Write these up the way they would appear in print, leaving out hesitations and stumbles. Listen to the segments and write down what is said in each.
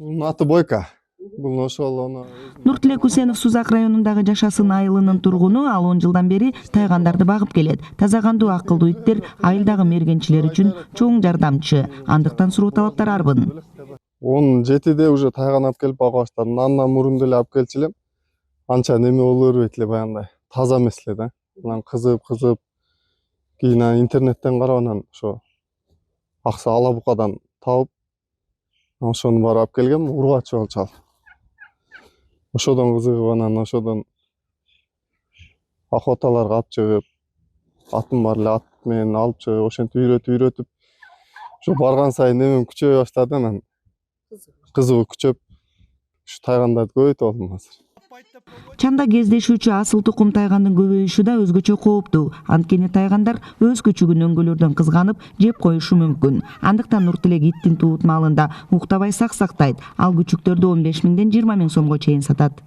Аты Бойка. Бул ошол Нуртилек Үсенов Сузак районундагы Жашасын айылынын тургуну, ал 10 жылдан бери тайгандарды багып келет. Таза кандуу акылдуу иттер айылдагы мергенчилер үчүн чоң жардамчы. Андыктан суроо талаптар арбын. 17-де уже тайган алып келип багып баштадым. Андан мурун деле алып келчү элем. Анча неме боло бербейт эле баягындай. Таза эмес эле да. Анан кызып, кийин интернеттен карап анан ошо акса алабукадан табып, ошону барып алып келгем, ургачы болчу ал. Ошодон кызыгып анан ошодон охоталарга алып чыгып, атым бар эле, ат менен алып чыгып, ошентип үйрөтүп, ошо барган сайын немем күчөйө баштады, анан кызыгуу күчөп, ушу тайгандарды көбөйтүп алдым азыр. Чанда кездешүүчү асыл тукум тайгандын көбөйүшү да өзгөчө кооптуу. Анткени тайгандар өз күчүгүн өңгөлөрдөн кызганып, жеп коюшу мүмкүн. Андыктан Нуртилек иттин туут малында уктабай сактайт. Ал күчүктөрдү 15 миңден 20 миң сомго чейин сатат.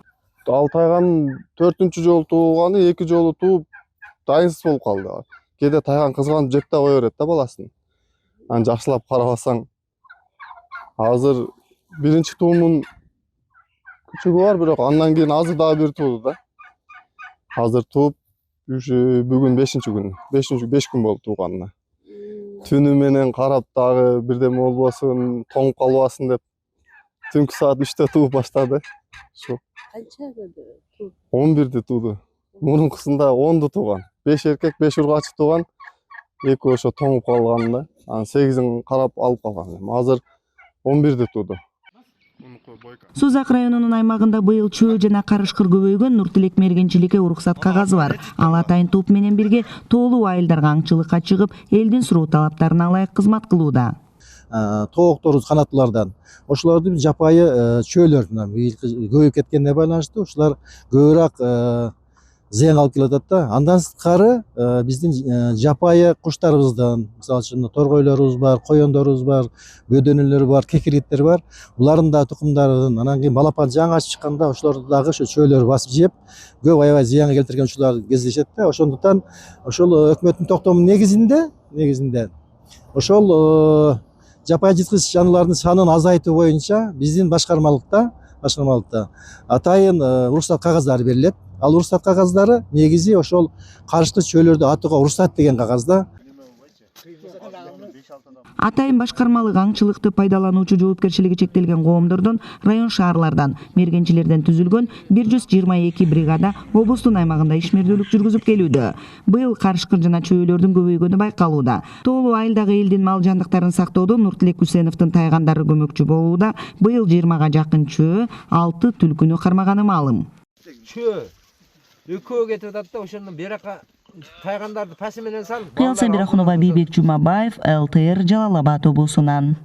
Ал тайган 4-үнчү жолу тууганы 2 жолу тууп дайынсыз болуп калды. Кээде тайган кызганып жеп да кое берет да баласын. Анан жакшылап карабасаң, азыр биринчи туумун күчүгү бар, бирок андан кийин азыр дагы бир тууду да. Азыр тууп, бүгүн 5-күн. 5 күн болду тууганына. Түнү менен карап дагы бирдеме болбосун, тоңуп калбасын деп түнкү саат 3-тө тууп баштады. Ошо. Канчада тууп? 11-де тууду. Мурункусунда 10-ду тууган. 5 эркек, 5 ургачы тууган. Экөө ошо тоңуп калган да. Анан 8-ин карап алып калган. Азыр 11-де тууду. Сузак районунун аймагында быйыл чөө жана карышкыр көбөйгөн. Нуртилек мергенчиликке уруксат кагазы бар. Ал атайын туп менен бирге тоолуу айылдарга аңчылыкка чыгып, элдин суроо талаптарына ылайык кызмат кылууда. Тоокторубуз канаттуулардан ошолорду жапайы чөөлөр көбөйүп кеткенине байланыштуу ушулар көбүрөөк зыян алып келатат да. Андан сырткары биздин жапайы куштарыбыздан, мисалы үчүн торгойлорубуз бар, коёндорубуз бар, бөдөнөлөр бар, кекириттер бар. Булардын да тукумдарын анан кийин балапан жаңы ачып чыкканда ошолорду дагы ошо чөөлөр басып жеп, көп аябай зыянга келтирген учурлар кездешет да. Ошондуктан ошол өкмөттүн токтому негизинде ошол жапайы жырткыч жаныбарлардын санын азайтуу боюнча биздин башкармалыкта атайын уруксат кагаздары берилет. Ал уруксат кагаздары негизи ошол карышкы чөөлөрдү атууга уруксат деген кагазда. Атайын башкармалык аңчылыкты пайдалануучу жоопкерчилиги чектелген коомдордон, район шаарлардан, мергенчилерден түзүлгөн 122 бригада облустун аймагында ишмердүүлүк жүргүзүп келүүдө. Быйыл карышкыр жана чөөлөрдүн көбөйгөнү байкалууда. Тоолуу айылдагы элдин мал жандыктарын сактоодо Нуртилек Үсеновдун тайгандары көмөкчү болууда. Быйыл 20га жакын чөө, 6 түлкүнү кармаганы маалым. Чөө экөө кетип атат да, ошондон берака тайгандарды пасы менен салып. Кыял Сабирахунова, Бейбек Жумабаев, ЛТР, Жалал Абад облусунан.